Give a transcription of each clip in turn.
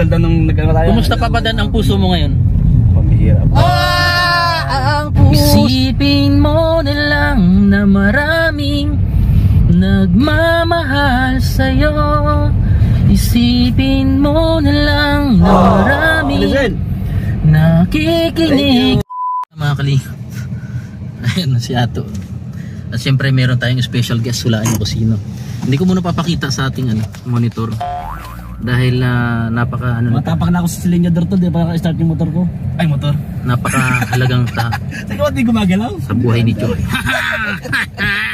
Taldan nung nagkano tayo. Kumusta Papadan ang puso mo ngayon? Pamihirap. Ang puso. Isipin mo na lang na maraming nagmamahal sa'yo. Isipin mo na lang na maraming nakikinig. Mga kalingap, ayun si Ato. At syempre meron tayong special guest, hulaan niyo ko sino. Hindi ko muna papakita sa ating monitor dahil napaka matapak na ako sa silinyador to, di pa start yung motor ko. Ay, motor. Napakahalagang Sige, hindi gumagalaw sa buhay ni Joy.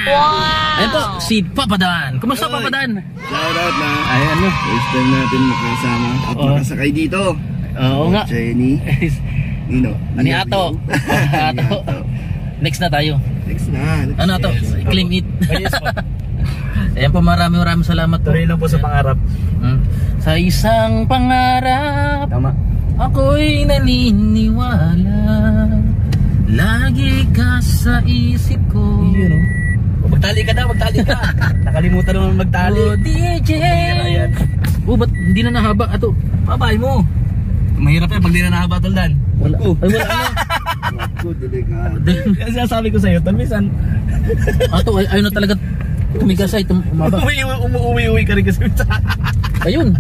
Wow! Ayun po, si Papadan. Kumusta Papadan? Shoutout na. Ayan mo. First time natin makasama at makasakay dito. Oo nga. Jenny. Nino. Ni Ato. Ato. Next na tayo. Next na. Ano Ato? Claim it. Ayan po, maraming salamat po. Tuloy lang po sa pangarap. Sa isang pangarap, Tama. ako'y naniniwala. Lagi ka sa isip ko. Yun o. Magtali ka na, magtali ka. Nakalimutan naman magtali. Oh, DJ. Ba't hindi na nahaba Ato? Babay mo. Mahirap yan pag di na nahaba Taldan. Wala. Ay, wala na. Ako, delikado. Kasi sabi ko sa'yo, minsan Ato, ayun na talaga tumigasay, umaba. umuwi ka rin kasi. Ayun.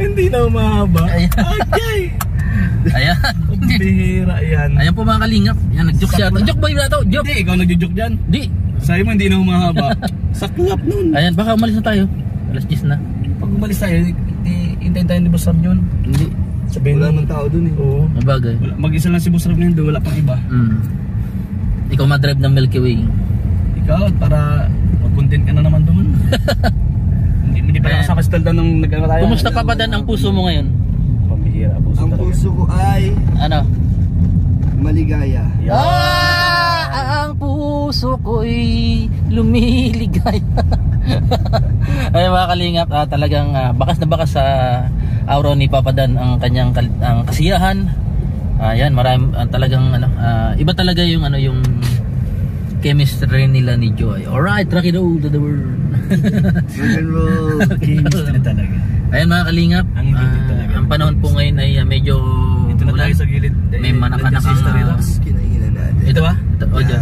Hindi na umahaba. Ayan. Okay. Ayan. Bihira yan. Ayan po mga kalingap. Yan, nag-joke siya. Joke ba yun Ato? Joke. Hindi, ikaw nagjo-joke dyan. Di. Sa'yo mo hindi na umahaba. Saklap nun. Ayan, baka umalis na tayo. Alas 10 na. Pag umalis tayo, hintayin tayo ni Boss Ram yun. Hindi. Sabihin Wala mo. man tao dun eh. Oo. Mabagay. Mag-isa lang si Boss Ram ngayon, wala pang iba. Ikaw madrive ng Milky Way. Ikaw, para mag-content ka na naman doon. Hindi pa nakasama si Taldan nung nagkano tayo. Kumusta Papadan ang puso mo ngayon? Pamihira, puso Ang talaga. puso ko ay Ano? maligaya. Ang puso ko'y lumiligaya. Ay mga kalingap, talagang bakas na bakas sa araw ni Papadan ang kanyang ang kasiyahan. Ayan, marami talagang iba talaga yung yung chemistry nila ni Joy. Alright, rock it all to the world. Rock and roll. Chemistry talaga. Ayan mga kalingap, Ang gilid talaga. ang panahon po ngayon ay medyo Ito na tayo sa gilid. May manakanakang Kinainan natin. ito ba? Ito, oh, dyan.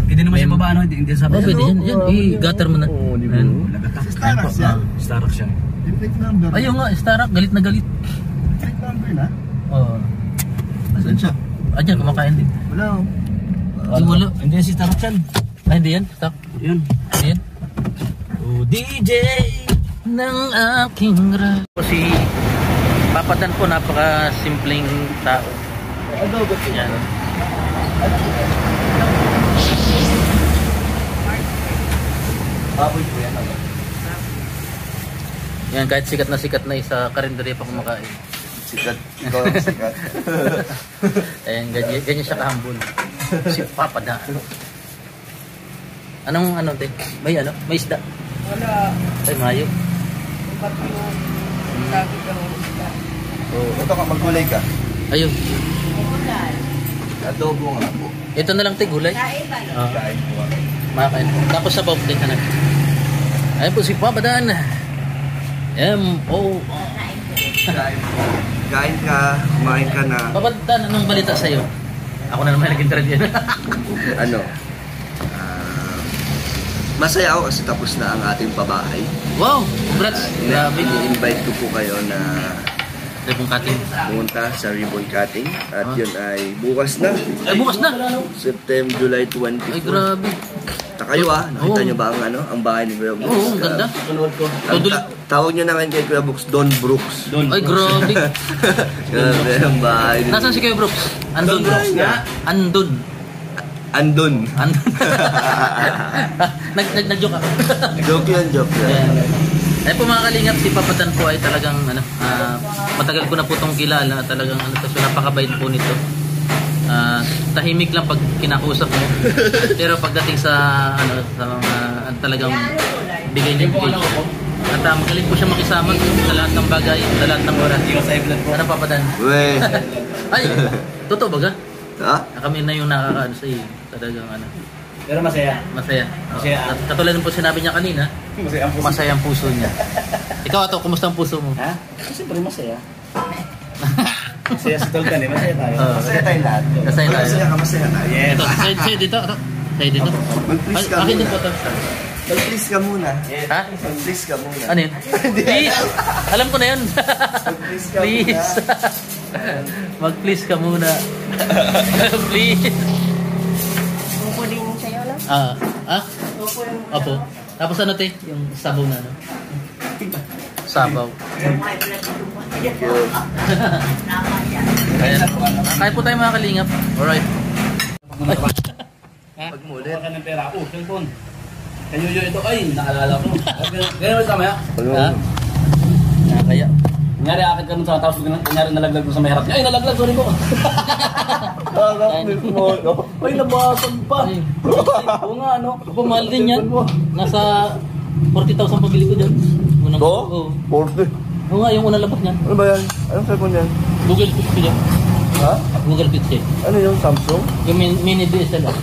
Hindi naman siya baba, hindi sabi. Oh, pwede yan. Yan, i-gutter mo na. Oo, di ba? Ayan. Starbucks yan. Starrock siya. Yung plate number. Ayun nga, Starak, galit na galit. Plate number na? Oo. Saan siya? Diyan, kumakain din. Wala oh. Ay, wala. Hindi yan si Starrock yan. Ay, hindi yan. Stop. Yun. Hindi yan. Oh, DJ! Ng aking si Papadan po, napaka-simpleng tao. Yan. Baboy po yan. Yan, kahit sikat na sa karinderya pa kumakain. Sikat. Ikaw ang sikat. Ayan, ganyan siya kahambol. Si Papadan. Anong te? May may isda? Wala. Ay, mayo. Ibat yung lagi daw isda. Oo. Ito ka, magkulay ka. Ayun. Kulay. Adobo nga po. Ito na lang gulay. Kain tayo. Kain po. Makakain po. Tapos sa bawang din ka na. Ayun po si Papadan. M.O. Kain po. Kain ka, kumain ka na. Papadan, anong balita sa'yo? Ako na naman nag-interview. Ano? Masaya ako kasi tapos na ang ating pabahay. Wow! Congrats! Grabe. I-invite ko po kayo na Ribbon cutting. pumunta sa ribbon cutting. At yun ay bukas na. Ay, bukas na! September, July 24. Ay, grabe. Kayo nakita Oo. nyo ba ang bahay ni Kuya Brooks? Oo, ang ganda. Tawag nyo na ngayon kay Kuya Brooks, Don Brooks. Ay, grabe. Grabe ang bahay ni Nasaan si Kuya Brooks? Andun. Andun. Andun. Andun. Nag-joke ako. Joke yan, joke yan. Ayan. Ay po mga kalingap, si Papadan po ay talagang matagal ko na po itong kilala. Talagang so napakabait po nito. Tahimik lang pag kinakusap mo. Pero pagdating sa sa mga talagang bigay niya. At magaling po siya makisama sa lahat ng bagay, sa lahat ng oras. Ano Papadan? Wey. Ay, totoo ba ga? Ha? Kami na yung nakakaano sa iyo. Talagang Pero masaya. Masaya. Masaya. At katulad ng po sinabi niya kanina, Masaya ang puso. masaya ang puso niya. Ikaw ato, kumusta ang puso mo? Ha? Siyempre masaya. Masaya si Toldan eh. Masaya tayo. Masaya tayong lahat. Masaya tayo. Masaya ka, masaya tayo. Yes. Ito, sa'yo dito. Ito. Sa'yo dito. Mag-please ka Akin din muna. po ito. Mag-please ka muna. Ha? Mag-please ka muna. Ano yun? Please! Alam ko na yun. Mag-please ka Please. Mag-please ka muna. Please. Kukunin sa'yo lang. Ah? Opo. Tapos ano te? Yung sabaw na ano? Sabaw. Ayan. Kaya po tayo mga kalingap. Alright. Pagmulit. Ka ng pera. Oh, cellphone. Kanyuyo ito. Ay, naalala ko. Ganyan mo kamaya. Ha? Nakakaya. Kunyari, akit ka nun sa tapos kunyari nalaglag mo sa may harap niya. Ay, nalaglag. Sorry po. Ay, nabasan pa. Oo nga, ano? Opo, mahal din yan. Nasa 40,000 pabili ko dyan. Unang Oo. 40. Oo nga, yung unang labas niyan. Ano ba yan? Anong cellphone yan? Google Pixel yan. Ha? Google Pixel. Ano yung Samsung? Yung mini DSLR.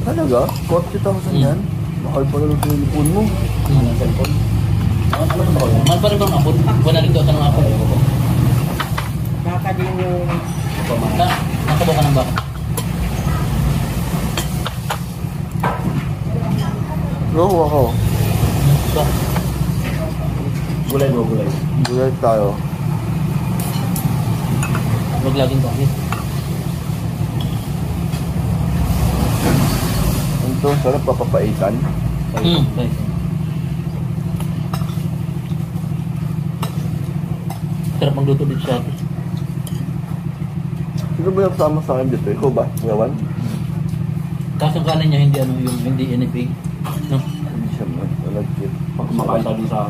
Talaga? 40,000 yan? Mahal pa lang yung cellphone mo. Ano cellphone? Ano ba yun? Mahal pa rin bang apple? 100,000 ng apple. Baka din yung... Nakabo ka ng baka. Go ako. So, Gulay mo, gulay. Gulay tayo. huwag laging bakit. Ito, sarap papapaitan. Okay. Sarap magluto dito sa atin. Sino ba yung kasama sa akin dito? Ikaw ba? Ngawan? Kaso ang kanan niya hindi ano yung hindi anything. No? Hindi siya malagkit. Pag kumakain tayo sa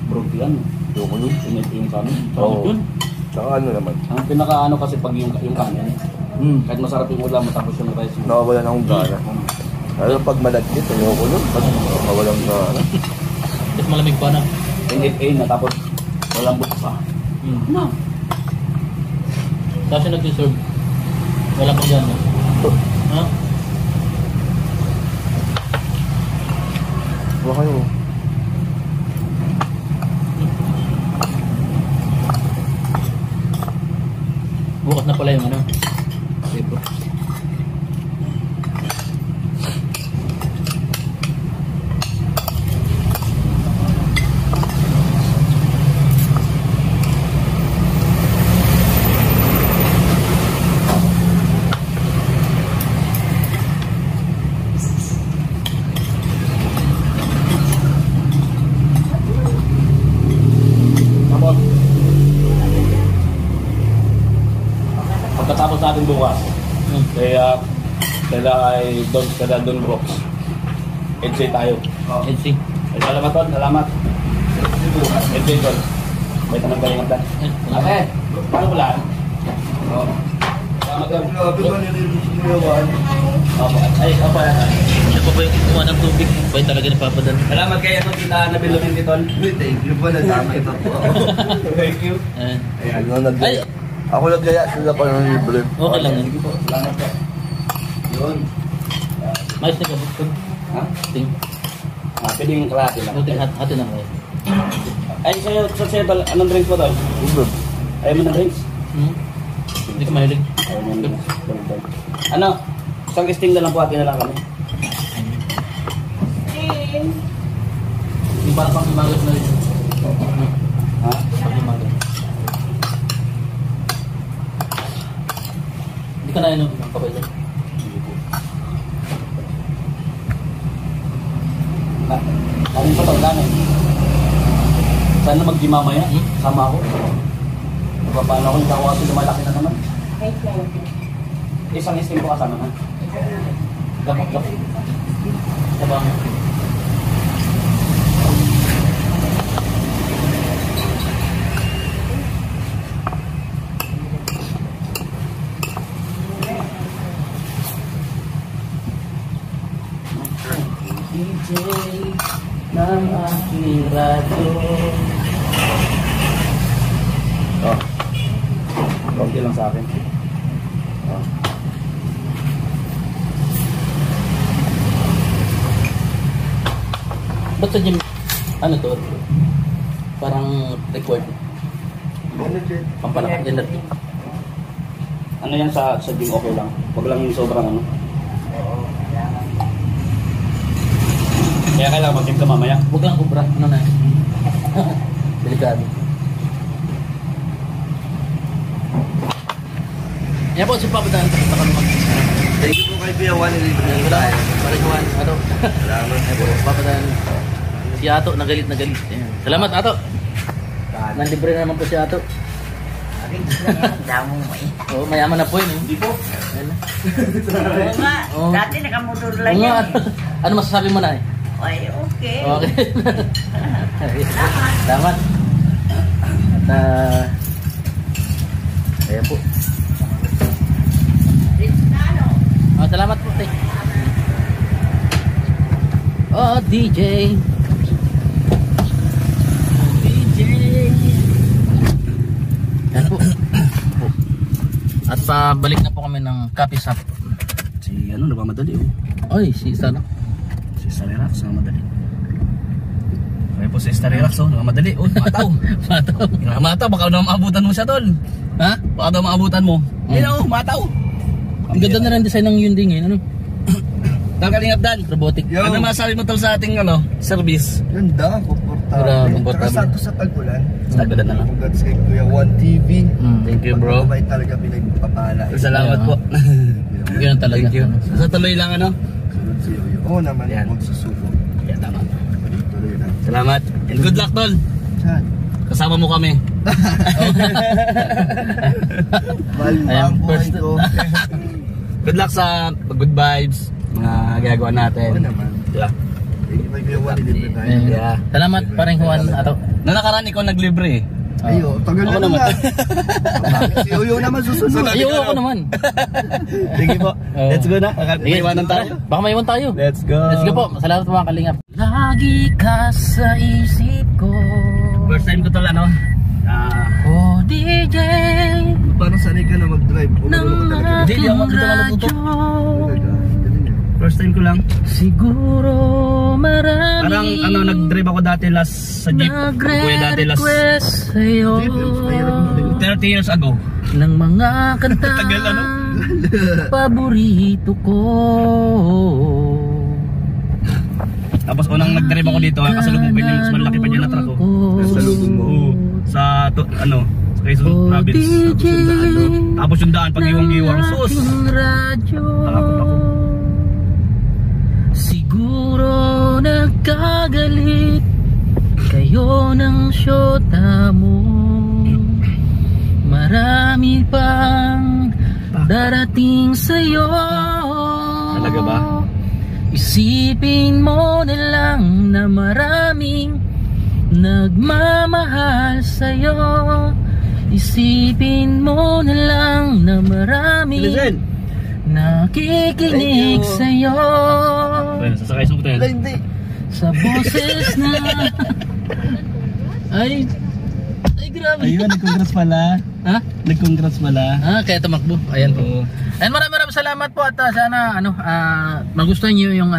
broke yan. Yung ko yun. Init yung kanin. Oo. Yun. Tsaka ano naman. Ang pinaka-ano kasi pag yung kanin. Kahit masarap yung ulam, matapos yung rice mo. Nakawalan akong gana. Lalo pag malagkit, ayoko nun. Pag nakawalan gana. Tapos malamig pa na. Init na tapos walang buto pa. No. Tapos yung nag-deserve. Wala pang gana. Ha? Wala kayo. Bukas na pala yung ano. Libro. Tapos, pagkatapos natin bukas, kaya ay Don Brooks. EDC tayo. Let's see. Ay, salamat Ton, salamat. EDC Ton. May tanong galingan ta. Ate, paano pala? Oo. Salamat Ton. Opo. Ay, opo. Siya pa ba yung kumuha ng tubig? Ba talaga napapadala? Salamat kayo Ton, kita nabilunin ni Ton. Thank you po. Nasama ito po. Thank you. Ayan. Ano nagaya? Ako nagaya, sila pa ng libre. Okay lang yan. Sige po, salamat po. Yun. Mais na kabukod. Ha? Ting. Piling kalahati lang. Buti hati na kayo. Ay, sa'yo, Tol, anong drinks mo Tol? Libre. Ayaw mo ng drinks? Hindi ko mahilig. Ayaw mo ng drinks. Ano? Isang sting na lang po, hati na lang kami. Hindi para pang imagot na rin. Ha? Pang imagot. Hindi ka na inom ng kapay dyan. Ano pa Tol, gano'n? Sana mag-gym mamaya. Sama ako. Paano ako, hindi ako kasi lumalaki na naman. Isang sting po kasama na. Gapok. Sabang. DJ ng aking radyo. Oh. Konti lang sa akin. Oh. sa gym, ano to? Parang record. Pampalakas energy. Ano yan sa gym okay lang. Huwag lang yung sobrang ano. Kaya kailangan mag-gym ka mamaya. Huwag lang kubra. Ano na? Delikado. Yan po, si Papa Dan. Pakita kami mag- Thank you po kay Kuya Juan. Ilibre Wala ko. Pare Juan. Ato. Salamat Yan po, Papa Dan. Si Ato, nagalit na galit. Ayan. Salamat, Ato. Nanlibre na naman po si Ato. Damo mo eh. Oo, mayaman na po yun. Hindi po. Ayan na. Oo nga. Oo. Dati nakamotor lang Oo nga. yan eh. Ano masasabi mo na eh? Ay, okay. Okay. Salamat. Salamat. At ayan po. Oh, salamat po, Tay. Oh, DJ. DJ. Yan po. At pabalik na po kami ng Coffee Shop. Si ano, nagmamadali oh. Oy, si Sana. Si Starirax, nagmamadali. Kaya po si Starirax oh, nagmamadali. Oh, mataw. Mataw. Mataw, baka daw maabutan mo siya tol. Ha? Baka daw maabutan mo. Yun oh, mataw. Ang ganda na rin design ng Hyundai ngayon. Ano? Kalingap Dan. Robotic. Yo. Ano masasabi mo tol sa ating ano, service? Ganda, komportable. Grabe, komportable. Tsaka sakto sa tag-ulan. Tagulan na lang. Congrats kay Kuya Juan TV. Thank you bro. Mabait talaga pinagpapala. Salamat po. Yun talaga. Thank you. Sa tuloy lang ano? Sunod si Yoyo. Oo naman, Yan. magsusuko. Yeah, tama. Tuloy lang. Salamat. And good luck tol. Saan? Kasama mo kami. Mahal mo Ayan, ang buhay first- ko. Good luck sa good vibes. Mga ginagawa natin. Oo naman. Yeah. Thank you kay Kuya Juan, ilibre tayo. Eh, Yeah. Salamat pa rin Juan Ato. Nung nakaraan ikaw naglibre eh. Ayo, tagal Ako na naman. nga. Si Yoyo naman susunod. Iyo ako naman. Sige po. Oo. Let's go na. Sige, Iwanan tayo. Baka maiwan tayo. Let's go. Let's go po. Salamat mga kalingap. Lagi ka sa isip ko. First time ko tol ano. Oh DJ Parang sanay ka na mag-drive. O, ng marunong ka talaga. Hindi, di ako aking natuto. radyo. Talaga. Ganun yan. First time ko lang. Siguro marami Parang ano nag-drive ako dati last sa jeep. Kuya dati last nagre-request sa'yo Jeep, yung mahirap mag- 30 years ago. ng mga kanta Tagal, ano? paborito ko. Tapos unang nag-drive ako dito, kasalubong ko yung mas malaki pa dyan na truck ko. Kasalubong mo. Oo. Sa ano, sa Quezon Oh province. DJ Tapos yung daan pag iwang-iwang sus. ng radyo. Takot ako. Siguro nagkagalit kayo ng syota mo. Marami pang darating sa'yo. Talaga ba? Isipin mo na lang na maraming nagmamahal sa'yo. Isipin mo na lang na maraming Listen. nakikinig Thank you. sa'yo. Well, sasakay sa hotel. Wala, hindi. Sa boses na ay grabe. Ayun, nag-congrats pala. Ha? Nag-congrats pala. Kaya tumakbo. Ayan po. Oo. And maraming salamat po at sana magustuhan niyo yung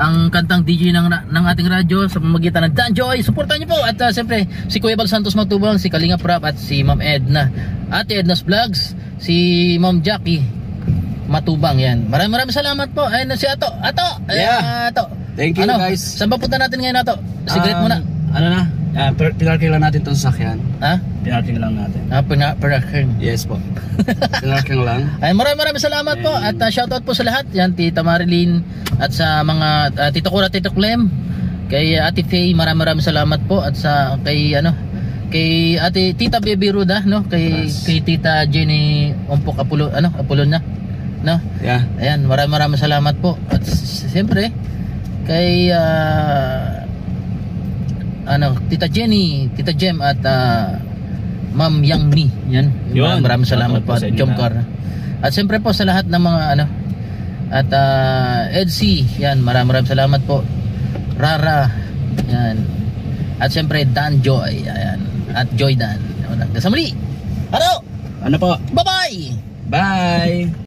ang kantang DJ ng ating radyo sa pamamagitan ng Dan Joy. Suportahan niyo po at siyempre si Kuya Bal Santos Magtubang, si Kalinga Prab at si Ma'am Edna. Ate Edna's Vlogs, si Ma'am Jackie Matubang yan. Maraming salamat po. Ayun si Ato. Yeah. Ato. Thank you, guys. Saan ba punta natin ngayon Ato? Cigarette muna. Ano na? Pinarking lang natin itong sasakyan. Ha? Pinarking lang natin. Pinaking. Yes po. Pinarking lang. Ay, maraming salamat po at shoutout po sa lahat. Yan, Tita Marilyn at sa mga Tito Cora, Tito Clem, kay Ate Faye, maraming salamat po at sa kay kay Ate Tita Baby Ruda, no? Kay Tita Jenny Ompok Apulon na, no? Yeah. Ayan, maraming salamat po. At siyempre kay Tita Jenny, Tita Jem at Ma'am Yang Mi. Yan. Yun. Maraming salamat po at Sa inyo Jomcar. At siyempre po sa lahat ng mga at Edsy, yan, maraming salamat po. Rara, yan. At siyempre Dan Joy, ayan. At Joy Dan. Hanggang sa muli. Ano po? Bye-bye. Bye!